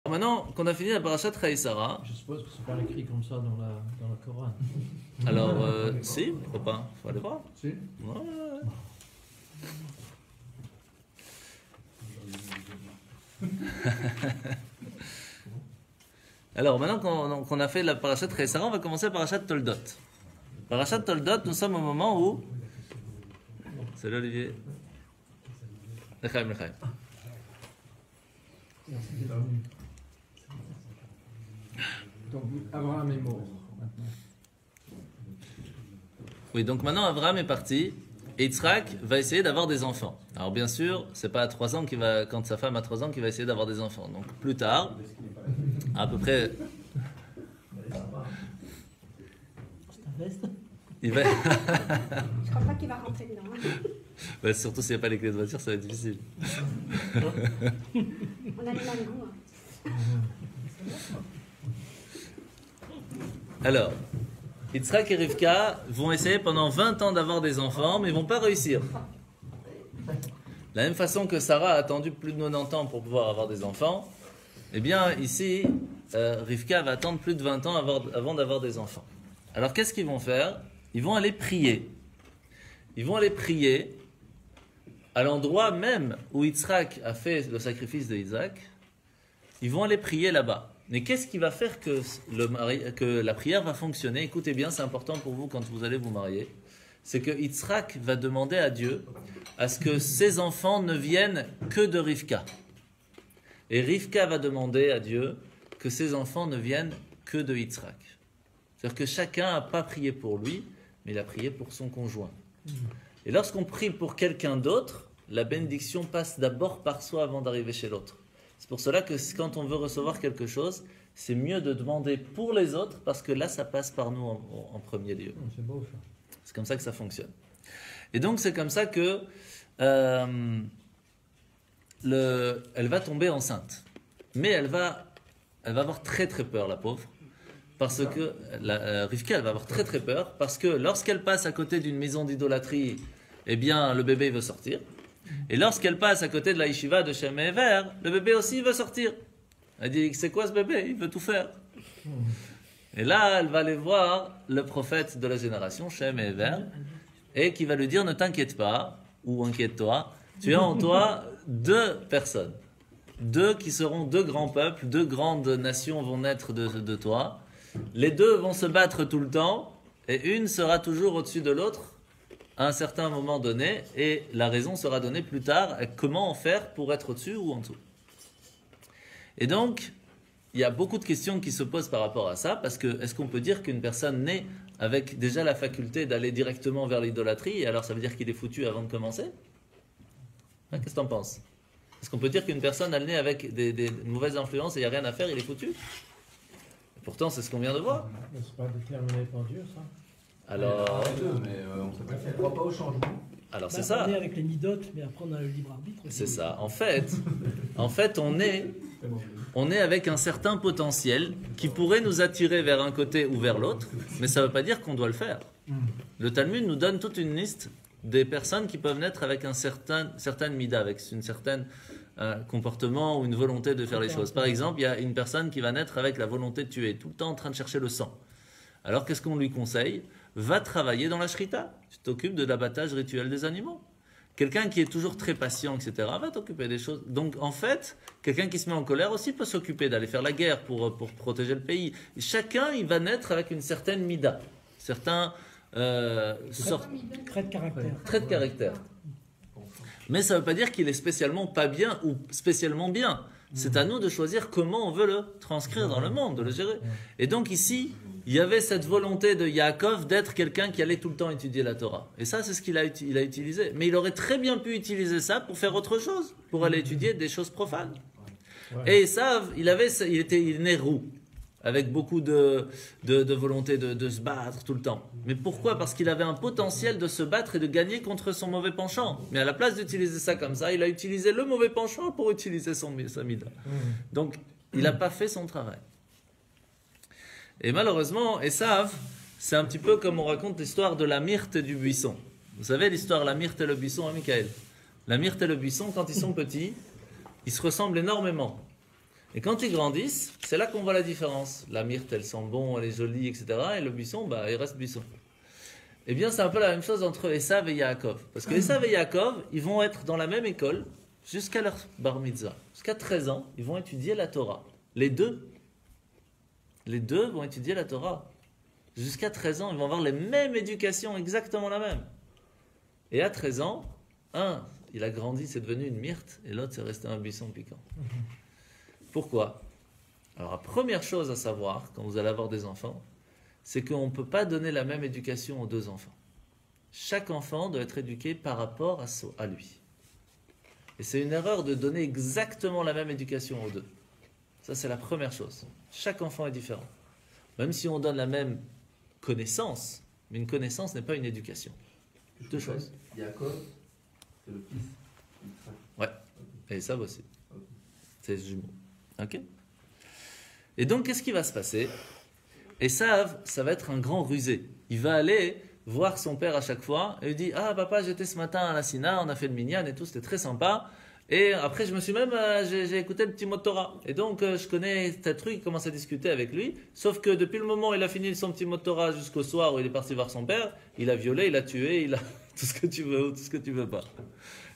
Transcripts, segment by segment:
Maintenant qu'on a fini la parashat Chaïsara, Je suppose que c'est pas écrit comme ça dans la Coran. alors si, pourquoi pas, faut aller voir. Si. Ouais. Alors maintenant qu'on a fait la parashat Chaïsara, on va commencer la parashat Toldot. Parashat Toldot, nous sommes au moment où... Salut Olivier. Lechaim. Donc Abraham est mort maintenant. Oui, donc maintenant Abraham est parti et Yitzhak va essayer d'avoir des enfants. Alors bien sûr, c'est pas à 3 ans quand sa femme a 3 ans qu'il va essayer d'avoir des enfants. Donc plus tard, à peu près... Il va... Je crois pas qu'il va rentrer dedans. Ouais, surtout s'il n'y a pas les clés de voiture, ça va être difficile. On a les mêmes goûts. Alors, Yitzhak et Rivka vont essayer pendant 20 ans d'avoir des enfants, mais ils ne vont pas réussir. De la même façon que Sarah a attendu plus de 90 ans pour pouvoir avoir des enfants, eh bien ici, Rivka va attendre plus de 20 ans avant d'avoir des enfants. Alors qu'est-ce qu'ils vont faire? Ils vont aller prier. Ils vont aller prier à l'endroit même où Yitzhak a fait le sacrifice de Isaac. Ils vont aller prier là-bas. Mais qu'est-ce qui va faire que la prière va fonctionner? Écoutez bien, c'est important pour vous quand vous allez vous marier. C'est que Yitzhak va demander à Dieu à ce que ses enfants ne viennent que de Rivka. Et Rivka va demander à Dieu que ses enfants ne viennent que de Yitzhak. C'est-à-dire que chacun n'a pas prié pour lui, mais il a prié pour son conjoint. Et lorsqu'on prie pour quelqu'un d'autre, la bénédiction passe d'abord par soi avant d'arriver chez l'autre. C'est pour cela que quand on veut recevoir quelque chose, c'est mieux de demander pour les autres, parce que là, ça passe par nous en premier lieu. C'est beau ça. C'est comme ça que ça fonctionne. Et donc, c'est comme ça que elle va tomber enceinte. Mais elle va avoir très très peur, la pauvre. Parce que Rivka, elle va avoir très très peur, parce que lorsqu'elle passe à côté d'une maison d'idolâtrie, eh bien, le bébé veut sortir. Et lorsqu'elle passe à côté de la yeshiva de Shem et Ever, le bébé aussi veut sortir. Elle dit, c'est quoi ce bébé? Il veut tout faire. Et là, elle va aller voir le prophète de la génération, Shem et Ever, et qui va lui dire, ne t'inquiète pas, ou inquiète-toi, tu as en toi 2 personnes. 2 qui seront 2 grands peuples, 2 grandes nations vont naître de toi. Les 2 vont se battre tout le temps, et une sera toujours au-dessus de l'autre, à un certain moment donné, et la raison sera donnée plus tard, comment en faire pour être au-dessus ou en dessous. Et donc, il y a beaucoup de questions qui se posent par rapport à ça, parce que est-ce qu'on peut dire qu'une personne naît avec déjà la faculté d'aller directement vers l'idolâtrie, et alors ça veut dire qu'il est foutu avant de commencer? Qu'est-ce que tu en penses? Est-ce qu'on peut dire qu'une personne elle naît avec des mauvaises influences et il n'y a rien à faire, il est foutu? Et pourtant, c'est ce qu'on vient de voir. Mais c'est pas déterminé par Dieu ça. Alors, mais on ne croit pas au changement. alors c'est ça. On est avec les midotes, mais après on a le libre arbitre. C'est ça. En fait, on est avec un certain potentiel qui pourrait nous attirer vers un côté ou vers l'autre, mais ça ne veut pas dire qu'on doit le faire. Le Talmud nous donne toute une liste des personnes qui peuvent naître avec un certain mida, avec une certaine comportement ou une volonté de faire les choses. Par exemple, il y a une personne qui va naître avec la volonté de tuer, tout le temps en train de chercher le sang. Alors qu'est-ce qu'on lui conseille? Va travailler dans la shrita. Tu t'occupes de l'abattage rituel des animaux. Quelqu'un qui est toujours très patient, etc., va t'occuper des choses. Donc, en fait, quelqu'un qui se met en colère aussi peut s'occuper d'aller faire la guerre pour protéger le pays. Et chacun, il va naître avec une certaine mida, certains Trait de caractère. traits de caractère. Mais ça ne veut pas dire qu'il est spécialement pas bien ou spécialement bien. C'est à nous de choisir comment on veut le transcrire dans le monde, de le gérer. Et donc ici, il y avait cette volonté de Yaakov d'être quelqu'un qui allait tout le temps étudier la Torah. Et ça, c'est ce qu'il a utilisé. Mais il aurait très bien pu utiliser ça pour faire autre chose, pour aller étudier des choses profanes. Et Esav, il est né roux, avec beaucoup de volonté de se battre tout le temps. Mais pourquoi? Parce qu'il avait un potentiel de se battre et de gagner contre son mauvais penchant. Mais à la place d'utiliser ça comme ça, il a utilisé le mauvais penchant pour utiliser sa mida. Donc, il n'a pas fait son travail. Et malheureusement, Esav, c'est un petit peu comme on raconte l'histoire de la myrte et du buisson. Vous savez l'histoire de la myrte et le buisson, hein, Michael? La myrte et le buisson, quand ils sont petits, ils se ressemblent énormément. Et quand ils grandissent, c'est là qu'on voit la différence. La myrte, elle sent bon, elle est jolie, etc. Et le buisson, bah, il reste buisson. Eh bien, c'est un peu la même chose entre Esav et Yaakov. Parce que Esav et Yaakov, ils vont être dans la même école jusqu'à leur bar mitzvah. Jusqu'à 13 ans, ils vont étudier la Torah. Les deux vont étudier la Torah. Jusqu'à 13 ans, ils vont avoir les mêmes éducations, exactement la même. Et à 13 ans, un, il a grandi, c'est devenu une myrte, et l'autre, c'est resté un buisson piquant. Pourquoi? Alors, la première chose à savoir, quand vous allez avoir des enfants, c'est qu'on ne peut pas donner la même éducation aux deux enfants. Chaque enfant doit être éduqué par rapport à lui. Et c'est une erreur de donner exactement la même éducation aux deux. Ça, c'est la première chose. Chaque enfant est différent. Même si on donne la même connaissance, mais une connaissance n'est pas une éducation. Deux choses. Yaakov, c'est le fils. Ouais, et ça aussi. C'est les jumeaux. Ok. Et donc, qu'est-ce qui va se passer? Esav, ça va être un grand rusé. Il va aller voir son père à chaque fois et lui dit: ah papa, j'étais ce matin à la Sina, on a fait le minyan et tout, c'était très sympa. Et après, je me suis même, j'ai écouté le petit mot de Torah. Et donc, je connais tel truc, il commence à discuter avec lui. Sauf que depuis le moment où il a fini son petit mot de Torah jusqu'au soir où il est parti voir son père, il a violé, il a tué, il a tout ce que tu veux ou tout ce que tu veux pas.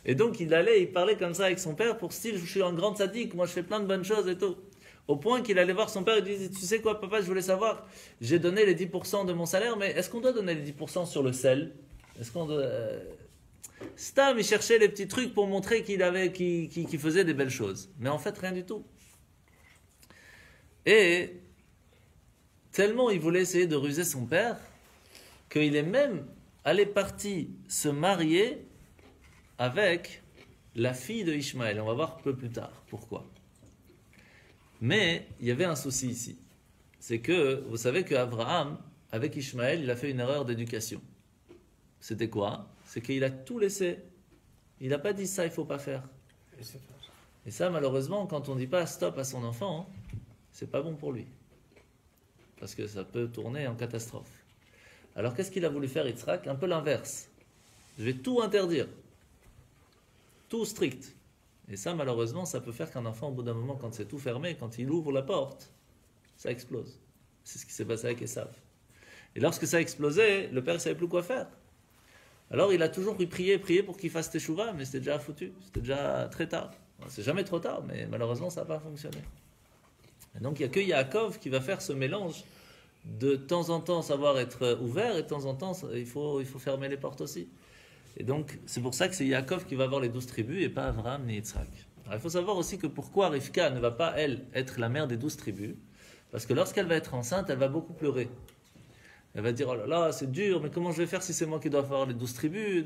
Et donc, il parlait comme ça avec son père pour style: je suis un grand sadique, moi je fais plein de bonnes choses et tout. Au point qu'il allait voir son père et lui disait: tu sais quoi papa, je voulais savoir, j'ai donné les 10% de mon salaire, mais est-ce qu'on doit donner les 10% sur le sel? Est-ce qu'on doit... Stam, il cherchait les petits trucs pour montrer qu'il faisait des belles choses. Mais en fait, rien du tout. Et tellement il voulait essayer de ruser son père, qu'il est même parti se marier avec la fille de Ishmaël. On va voir un peu plus tard pourquoi. Mais il y avait un souci ici. C'est que, vous savez qu'Abraham, avec Ishmaël, il a fait une erreur d'éducation. C'était quoi? C'est qu'il a tout laissé. Il n'a pas dit ça, il ne faut pas faire. Et ça, malheureusement, quand on ne dit pas stop à son enfant, c'est pas bon pour lui. Parce que ça peut tourner en catastrophe. Alors qu'est-ce qu'il a voulu faire, Yitzhak? Un peu l'inverse. Je vais tout interdire. Tout strict. Et ça, malheureusement, ça peut faire qu'un enfant, au bout d'un moment, quand c'est tout fermé, quand il ouvre la porte, ça explose. C'est ce qui s'est passé avec Esav. Et lorsque ça a explosé, le père ne savait plus quoi faire. Alors il a toujours prié pour qu'il fasse teshuva, mais c'était déjà foutu, c'était déjà très tard. C'est jamais trop tard, mais malheureusement ça n'a pas fonctionné. Et donc il n'y a que Yaakov qui va faire ce mélange de temps en temps savoir être ouvert, et de temps en temps il faut fermer les portes aussi. Et donc c'est pour ça que c'est Yaakov qui va avoir les 12 tribus et pas Avraham ni Yitzhak. Alors il faut savoir aussi que pourquoi Rivka ne va pas, elle, être la mère des 12 tribus, parce que lorsqu'elle va être enceinte, elle va beaucoup pleurer. Elle va dire: oh là là, c'est dur, mais comment je vais faire si c'est moi qui dois faire les 12 tribus?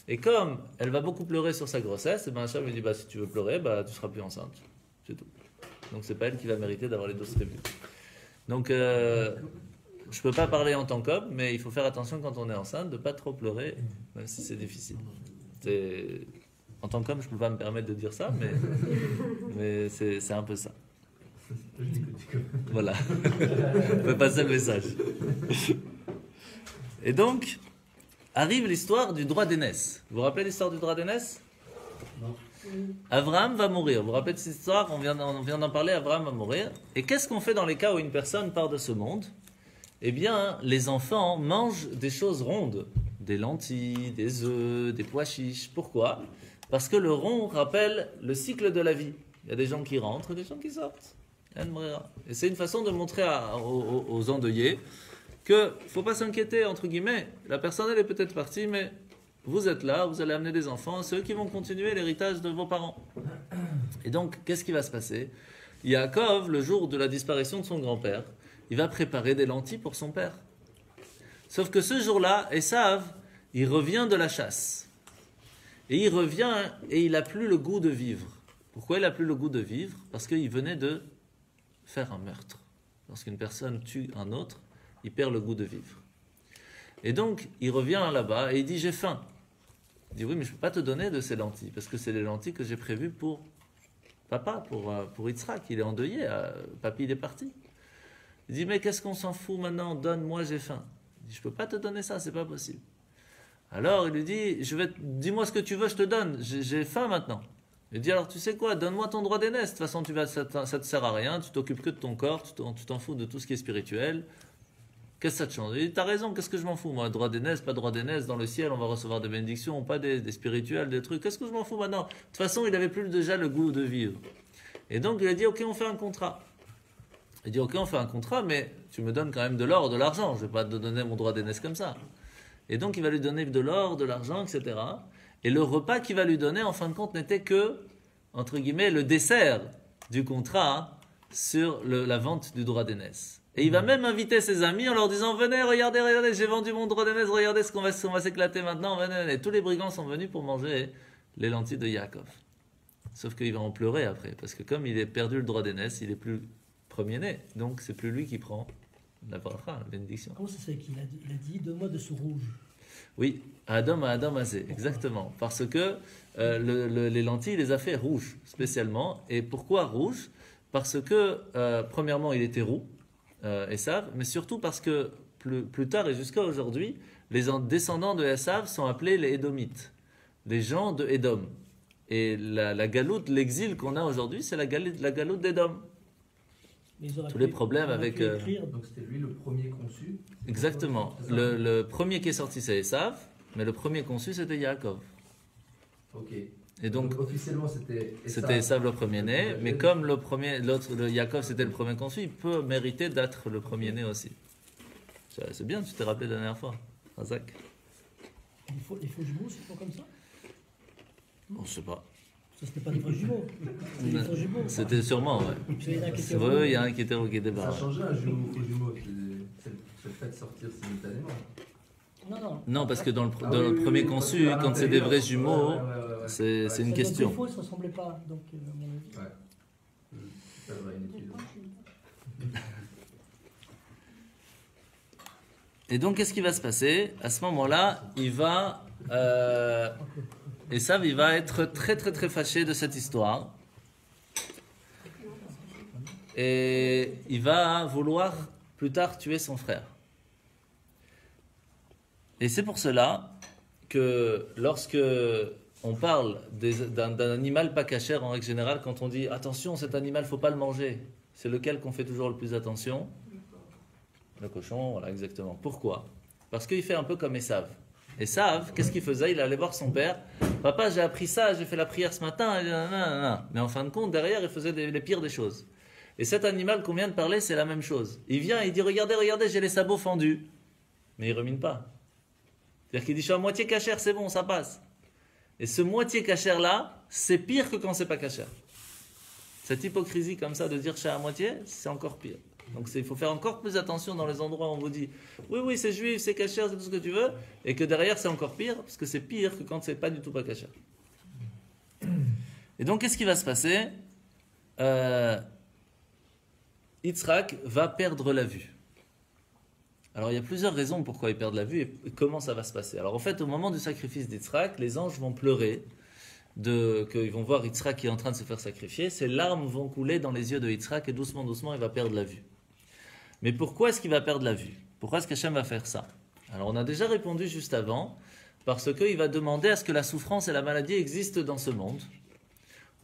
Et comme elle va beaucoup pleurer sur sa grossesse, et ben Hacham lui dit: bah, si tu veux pleurer, bah, tu seras plus enceinte. C'est tout. Donc c'est pas elle qui va mériter d'avoir les 12 tribus. Donc je peux pas parler en tant qu'homme, mais il faut faire attention quand on est enceinte de pas trop pleurer, même si c'est difficile. En tant qu'homme, je peux pas me permettre de dire ça, mais c'est un peu ça. Voilà, on peut passer le message. Et donc, arrive l'histoire du droit d'aînesse. Vous vous rappelez l'histoire du droit d'aînesse? Non. Abraham va mourir. Vous vous rappelez de cette histoire? On vient d'en parler, Abraham va mourir. Et qu'est-ce qu'on fait dans les cas où une personne part de ce monde? Eh bien, les enfants mangent des choses rondes. Des lentilles, des œufs, des pois chiches. Pourquoi? Parce que le rond rappelle le cycle de la vie. Il y a des gens qui rentrent et des gens qui sortent. Et c'est une façon de montrer aux endeuillés qu'il ne faut pas s'inquiéter, entre guillemets. La personne, elle est peut-être partie, mais vous êtes là, vous allez amener des enfants, c'est eux qui vont continuer l'héritage de vos parents. Et donc, qu'est-ce qui va se passer? Yaakov, le jour de la disparition de son grand-père, il va préparer des lentilles pour son père. Sauf que ce jour-là, Esav, il revient de la chasse. Et il revient et il n'a plus le goût de vivre. Pourquoi il n'a plus le goût de vivre? Parce qu'il venait de faire un meurtre. Lorsqu'une personne tue un autre, il perd le goût de vivre. Et donc, il revient là-bas et il dit: j'ai faim. Il dit: oui, mais je ne peux pas te donner de ces lentilles, parce que c'est les lentilles que j'ai prévues pour papa, pour Yitzhak. Il est endeuillé, papy il est parti. Il dit: mais qu'est-ce qu'on s'en fout maintenant? Donne-moi, j'ai faim. Il dit: je ne peux pas te donner ça, c'est pas possible. Alors il lui dit: dis-moi ce que tu veux, je te donne, j'ai faim maintenant. Il dit alors tu sais quoi, donne-moi ton droit d'aînesse, de toute façon ça te sert à rien, tu t'occupes que de ton corps, tu t'en fous de tout ce qui est spirituel. Qu'est-ce que ça te change? Il dit t'as raison, qu'est-ce que je m'en fous moi, droit d'aînesse, pas droit d'aînesse, dans le ciel on va recevoir des bénédictions, pas des spirituels, des trucs, qu'est-ce que je m'en fous maintenant? De toute façon il avait plus déjà le goût de vivre. Et donc il a dit ok on fait un contrat. Il dit ok on fait un contrat mais tu me donnes quand même de l'or, de l'argent, je vais pas te donner mon droit d'aînesse comme ça. Et donc il va lui donner de l'or, de l'argent, etc. Et le repas qu'il va lui donner, en fin de compte, n'était que, entre guillemets, le dessert du contrat sur la vente du droit d'aînesse. Et il va même inviter ses amis en leur disant « Venez, regardez, j'ai vendu mon droit d'aînesse, regardez ce qu'on va s'éclater maintenant, venez. » Et tous les brigands sont venus pour manger les lentilles de Yaakov. Sauf qu'il va en pleurer après, parce que comme il a perdu le droit d'aînesse, il est plus premier-né. Donc c'est plus lui qui prend la bracha, la bénédiction. Comment ça se fait qu'il a dit donne-moi de ce rouge? Oui, Adam Azé, exactement. Parce que les lentilles, il les a fait rouges, spécialement. Et pourquoi rouges? Parce que, premièrement, il était roux, Esav, mais surtout parce que, plus tard et jusqu'à aujourd'hui, les descendants de Esav sont appelés les Édomites, les gens de Édom. Et la galoute, l'exil qu'on a aujourd'hui, c'est la galoute d'Édom. Tous les problèmes avec... Donc c'était lui le premier conçu. Exactement. Le premier qui est sorti, c'est Esav, mais le premier conçu, c'était Yaakov. Ok. Et donc officiellement, c'était Esav le premier-né, mais comme le Yaakov, c'était le premier conçu, il peut mériter d'être le premier-né aussi. C'est bien, tu t'es rappelé la dernière fois, Razak. Les faux jumeaux, c'est pas comme ça? On ne sait pas. Ça, c'était pas des vrais jumeaux. C'était des faux jumeaux. C'était sûrement, ouais. Il y en a qui étaient Oui, il y a un qui était Ça barré. a changé un jumeau, faux jumeau. C'est le fait de sortir simultanément. Non, parce que dans le premier conçu, quand c'est des vrais jumeaux, c'est une question. Les faux, ils ne se ressemblaient pas. Donc, à mon avis. Ouais. Ça va une étude. Et donc, qu'est-ce qui va se passer? À ce moment-là, Esav, il va être très très très fâché de cette histoire. Et il va vouloir plus tard tuer son frère. Et c'est pour cela que lorsque on parle d'un animal pas cachère en règle générale, quand on dit attention, cet animal, faut pas le manger, c'est lequel qu'on fait toujours le plus attention? Le cochon, voilà, exactement. Pourquoi? Parce qu'il fait un peu comme Esav. Esav, qu'est-ce qu'il faisait? Il allait voir son père. Papa, j'ai appris ça, j'ai fait la prière ce matin. Mais en fin de compte, derrière, il faisait les pires des choses. Et cet animal qu'on vient de parler, c'est la même chose. Il vient et il dit regardez, j'ai les sabots fendus. Mais il ne rumine pas. C'est-à-dire qu'il dit je suis à moitié cachère, c'est bon, ça passe. Et ce moitié cachère-là, c'est pire que quand c'est pas cachère. Cette hypocrisie comme ça de dire je suis à moitié, c'est encore pire. Donc il faut faire encore plus attention dans les endroits où on vous dit oui c'est juif, c'est cachère, c'est tout ce que tu veux, et que derrière c'est encore pire, parce que c'est pire que quand c'est pas du tout pas cachère. Et donc qu'est-ce qui va se passer? Yitzhak va perdre la vue. Alors il y a plusieurs raisons pourquoi il perd la vue et comment ça va se passer. Alors en fait au moment du sacrifice d'Yitzhak, les anges vont pleurer qu'ils vont voir Yitzhak qui est en train de se faire sacrifier, ses larmes vont couler dans les yeux de Yitzhak et doucement il va perdre la vue. Mais pourquoi est-ce qu'il va perdre la vue? Pourquoi est-ce qu'Hachem va faire ça? Alors on a déjà répondu juste avant, parce qu'il va demander à ce que la souffrance et la maladie existent dans ce monde,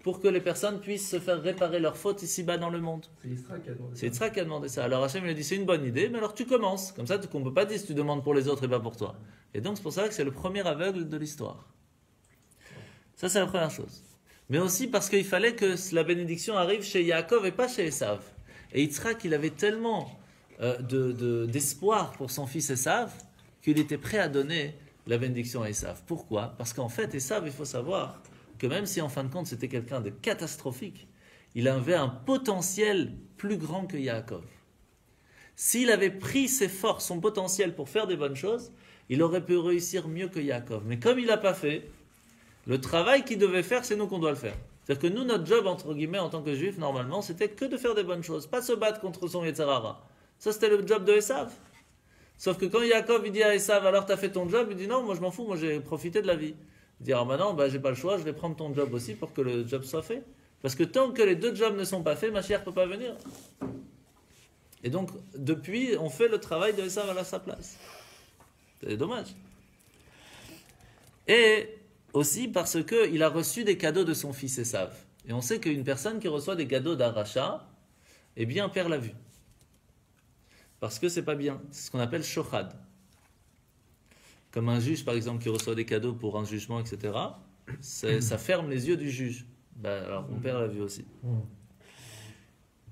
pour que les personnes puissent se faire réparer leurs fautes ici-bas dans le monde. C'est Yitzhak qui a demandé ça. C'est Yitzhak qui a demandé ça. Alors Hachem lui a dit c'est une bonne idée, mais alors tu commences. Comme ça qu'on ne peut pas dire si tu demandes pour les autres et pas pour toi. Et donc c'est pour ça que c'est le premier aveugle de l'histoire. Ça c'est la première chose. Mais aussi parce qu'il fallait que la bénédiction arrive chez Yaakov et pas chez Esav. Et Yitzhak, il avait tellement d'espoir pour son fils Esav qu'il était prêt à donner la bénédiction à Esav. Pourquoi? Parce qu'en fait, Esav, il faut savoir que même si en fin de compte c'était quelqu'un de catastrophique, il avait un potentiel plus grand que Yaakov. S'il avait pris ses forces, son potentiel pour faire des bonnes choses, il aurait pu réussir mieux que Yaakov. Mais comme il n'a pas fait, le travail qu'il devait faire, c'est nous qu'on doit le faire. C'est-à-dire que nous, notre job, entre guillemets, en tant que juifs, normalement, c'était que de faire des bonnes choses, pas se battre contre son Yetzer Hara. Ça, c'était le job de Esav. Sauf que quand Yaakov il dit à Esav, alors tu as fait ton job, il dit non, moi je m'en fous, moi j'ai profité de la vie. Il dit, alors maintenant, j'ai pas le choix, je vais prendre ton job aussi pour que le job soit fait. Parce que tant que les deux jobs ne sont pas faits, Mashiach ne peut pas venir. Et donc, depuis, on fait le travail de Esav à sa place. C'est dommage. Et aussi parce qu'il a reçu des cadeaux de son fils Esav. Et on sait qu'une personne qui reçoit des cadeaux d'Aracha, eh bien, perd la vue. Parce que c'est pas bien. C'est ce qu'on appelle shochad. Comme un juge, par exemple, qui reçoit des cadeaux pour un jugement, etc. Ça ferme les yeux du juge. Ben, alors, on perd la vue aussi.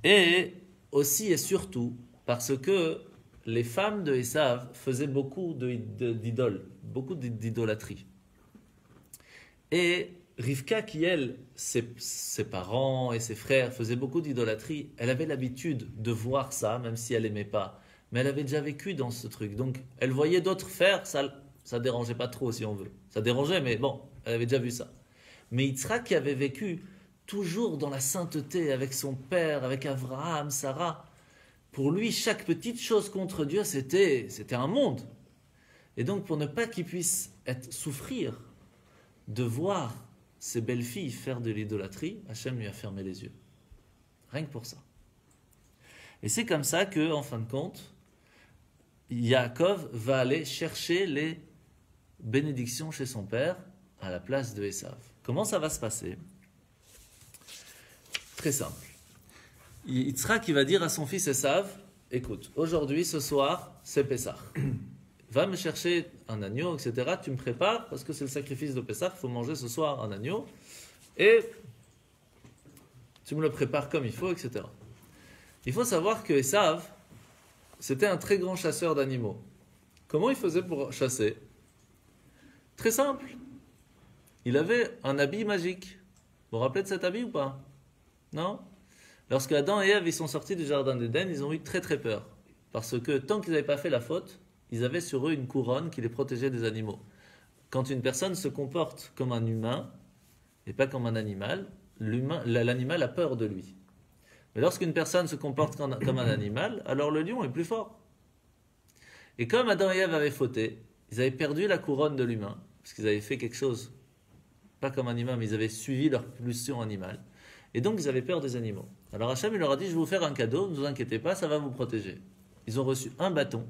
Et aussi et surtout, parce que les femmes de Esav faisaient beaucoup d'idoles, beaucoup d'idolâtrie. Et Rivka, qui elle, ses parents et ses frères faisaient beaucoup d'idolâtrie, elle avait l'habitude de voir ça, même si elle n'aimait pas. Mais elle avait déjà vécu dans ce truc. Donc, elle voyait d'autres faire, ça ne dérangeait pas trop, si on veut. Ça dérangeait, mais bon, elle avait déjà vu ça. Mais Yitzhak, qui avait vécu toujours dans la sainteté, avec son père, avec Abraham, Sarah, pour lui, chaque petite chose contre Dieu, c'était un monde. Et donc, pour ne pas qu'il puisse souffrir de voir ses belles-filles faire de l'idolâtrie, Hachem lui a fermé les yeux. Rien que pour ça. Et c'est comme ça que, en fin de compte, Yaakov va aller chercher les bénédictions chez son père à la place de Esav. Comment ça va se passer? Très simple. Yitzhak, il va dire à son fils Esav, écoute, aujourd'hui, ce soir, c'est Pessah. Va me chercher un agneau, etc. Tu me prépares, parce que c'est le sacrifice de Pessah, il faut manger ce soir un agneau, et tu me le prépares comme il faut, etc. Il faut savoir que Esav, c'était un très grand chasseur d'animaux. Comment il faisait pour chasser? Très simple. Il avait un habit magique. Vous vous rappelez de cet habit ou pas? Non? Lorsque Adam et Ève ils sont sortis du jardin d'Éden, ils ont eu très très peur. Parce que tant qu'ils n'avaient pas fait la faute, ils avaient sur eux une couronne qui les protégeait des animaux. Quand une personne se comporte comme un humain, et pas comme un animal, l'animal a peur de lui. Mais lorsqu'une personne se comporte comme un animal, alors le lion est plus fort. Et comme Adam et Ève avaient fauté, ils avaient perdu la couronne de l'humain, parce qu'ils avaient fait quelque chose, pas comme un humain, mais ils avaient suivi leur pulsion animale. Et donc ils avaient peur des animaux. Alors Hachem il leur a dit, je vais vous faire un cadeau, ne vous inquiétez pas, ça va vous protéger. Ils ont reçu un bâton,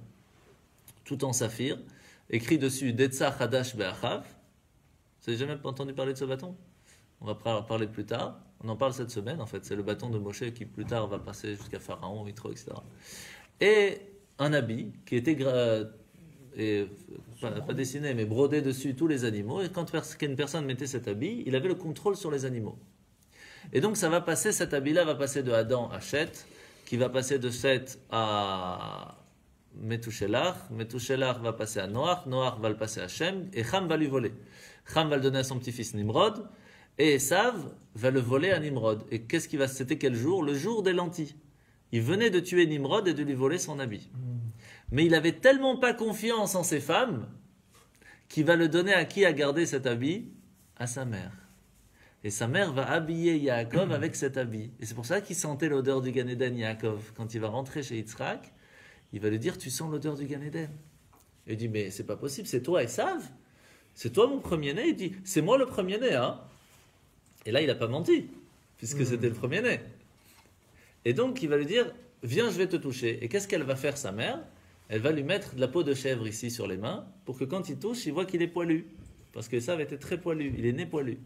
tout en saphir, écrit dessus Detzah Hadash Be'achav. Vous n'avez jamais entendu parler de ce bâton? On va parler plus tard. On en parle cette semaine, en fait. C'est le bâton de Moshe qui, plus tard, va passer jusqu'à Pharaon, Yitro, etc. Et un habit qui était pas dessiné, mais brodé dessus tous les animaux. Et quand une personne mettait cet habit, il avait le contrôle sur les animaux. Et donc, ça va passer, cet habit-là va passer de Adam à Shet, qui va passer de Shet à Metouchelach. Metouchelach va passer à Noach. Noach va le passer à Shem. Et Cham va lui voler. Cham va le donner à son petit-fils Nimrod. Et Esav va le voler à Nimrod. Et c'était quel jour? Le jour des lentilles. Il venait de tuer Nimrod et de lui voler son habit. Mais il avait tellement pas confiance en ses femmes qu'il va le donner à qui a gardé cet habit? À sa mère. Et sa mère va habiller Yaakov avec cet habit. Et c'est pour ça qu'il sentait l'odeur du Gan Eden, Yaakov. Quand il va rentrer chez Yitzhak, il va lui dire, tu sens l'odeur du Gan Eden. Et il dit, mais c'est pas possible, c'est toi Esav? C'est toi mon premier-né? Il dit, c'est moi le premier-né, hein? Et là, il n'a pas menti, puisque c'était le premier-né. Et donc, il va lui dire, viens, je vais te toucher. Et qu'est-ce qu'elle va faire, sa mère? Elle va lui mettre de la peau de chèvre ici sur les mains, pour que quand il touche, il voit qu'il est poilu. Parce que Esav était très poilu, il est né poilu.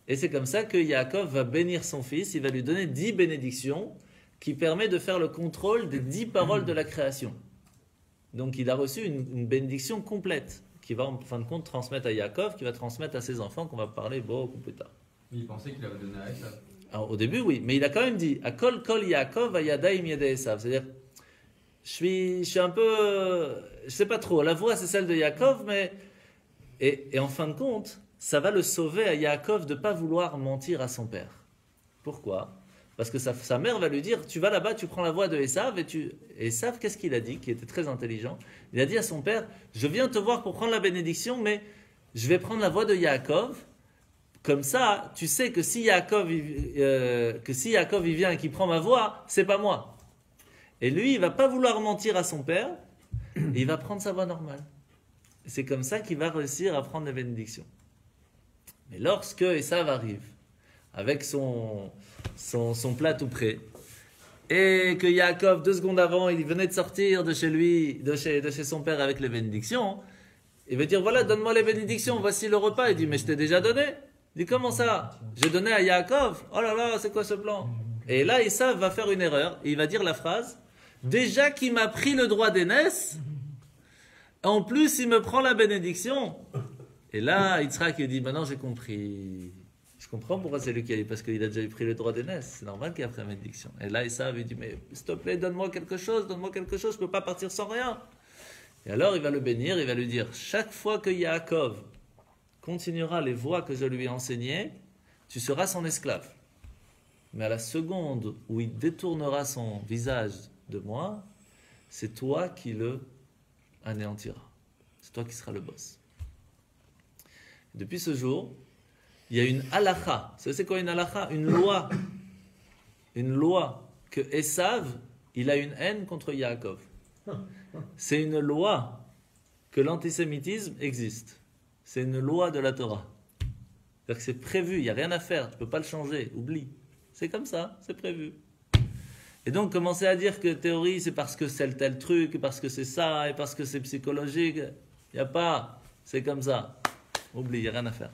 Et c'est comme ça que Yaakov va bénir son fils, il va lui donner 10 bénédictions, qui permet de faire le contrôle des 10 paroles de la création. Donc, il a reçu une bénédiction complète, qui va en fin de compte transmettre à Yaakov, qui va transmettre à ses enfants, qu'on va parler beaucoup plus tard. Il pensait qu'il avait donné à Esav. Alors, au début, oui, mais il a quand même dit Akol kol Yaakov ayadaim yedei Esav. C'est-à-dire, je suis un peu. Je sais pas trop, la voix c'est celle de Yaakov, mais. Et en fin de compte, ça va le sauver à Yaakov de ne pas vouloir mentir à son père. Pourquoi? Parce que sa mère va lui dire tu vas là-bas, tu prends la voix de Esav, et Esav, qu'est-ce qu'il a dit, qui était très intelligent? Il a dit à son père je viens te voir pour prendre la bénédiction, mais je vais prendre la voix de Yaakov. Comme ça, tu sais que si Yaakov il vient et qu'il prend ma voix, c'est pas moi. Et lui, il va pas vouloir mentir à son père, et il va prendre sa voix normale. Et c'est comme ça qu'il va réussir à prendre la bénédiction. Mais lorsque Esav arrive, avec son plat tout prêt, et que Yaakov, 2 secondes avant, il venait de sortir de chez lui, de chez son père avec les bénédictions, Il va dire, voilà, donne-moi les bénédictions, voici le repas. Il dit, mais je t'ai déjà donné. Il dit, comment ça? J'ai donné à Yaakov. Oh là là, c'est quoi ce plan? Et là, Esav va faire une erreur. Et il va dire la phrase, déjà qu'il m'a pris le droit d'aînesse, en plus, il me prend la bénédiction. Et là, Yitzhak, il dit, maintenant j'ai compris. Je comprends pourquoi c'est lui qui a eu, parce qu'il a déjà pris le droit d'aînesse. C'est normal qu'il a pris la bénédiction. Et là, Esav, il dit, mais s'il te plaît, donne-moi quelque chose, je ne peux pas partir sans rien. Et alors, il va le bénir, il va lui dire, chaque fois que Yaakov continuera les voies que je lui ai enseignées, tu seras son esclave. Mais à la seconde où il détournera son visage de moi, c'est toi qui le anéantiras. C'est toi qui seras le boss. Depuis ce jour, il y a une halakha. Vous savez c'est quoi une halakha? Une loi. Une loi que Esav, il a une haine contre Yaakov. C'est une loi que l'antisémitisme existe. C'est une loi de la Torah. C'est-à-dire que c'est prévu, il n'y a rien à faire, tu ne peux pas le changer, oublie. C'est comme ça, c'est prévu. Et donc, commencer à dire que théorie, c'est parce que c'est tel truc, parce que c'est ça, et parce que c'est psychologique, il n'y a pas, c'est comme ça. Oublie, il n'y a rien à faire.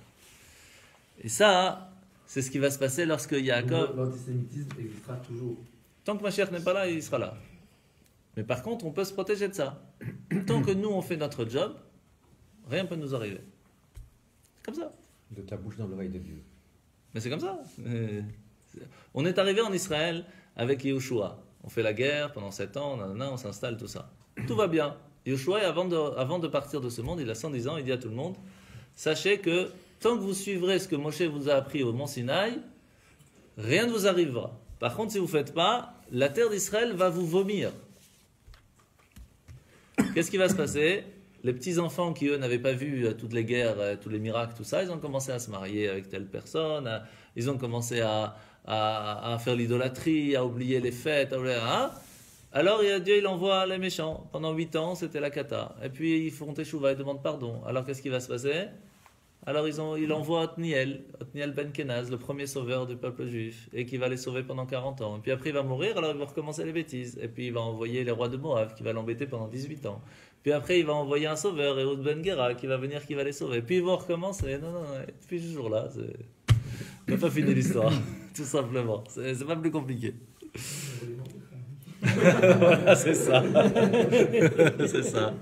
Et ça, c'est ce qui va se passer lorsque Yaakov... L'antisémitisme existera toujours. Tant que Mashiach n'est pas là, il sera là. Mais par contre, on peut se protéger de ça. Tant que nous, on fait notre job, rien ne peut nous arriver. C'est comme ça. De ta bouche dans l'oreille de Dieu. Mais c'est comme ça. On est arrivé en Israël avec Yehoshua. On fait la guerre pendant 7 ans, on s'installe, tout ça. Tout va bien. Yehoshua, avant de partir de ce monde, il a 110 ans, il dit à tout le monde, sachez que tant que vous suivrez ce que Moshe vous a appris au mont Sinaï, rien ne vous arrivera. Par contre, si vous ne faites pas, la terre d'Israël va vous vomir. Qu'est-ce qui va se passer? Les petits-enfants qui, eux, n'avaient pas vu toutes les guerres, tous les miracles, tout ça, ils ont commencé à se marier avec telle personne, ils ont commencé à faire l'idolâtrie, à oublier les fêtes, alors Dieu, il envoie les méchants. Pendant 8 ans, c'était la cata. Et puis, ils font teshuva, ils demandent pardon. Alors, qu'est-ce qui va se passer? Alors, il envoie Othniel ben Kenaz, le premier sauveur du peuple juif, et qui va les sauver pendant 40 ans. Et puis après, il va mourir, alors il va recommencer les bêtises. Et puis, il va envoyer les rois de Moab, qui va l'embêter pendant 18 ans. Puis après, il va envoyer un sauveur, Ehud ben Gera, qui va venir, qui va les sauver. Puis ils vont recommencer. Non. Depuis ce jour-là, on n'a pas fini l'histoire, tout simplement. C'est pas plus compliqué. Voilà, c'est ça. C'est ça.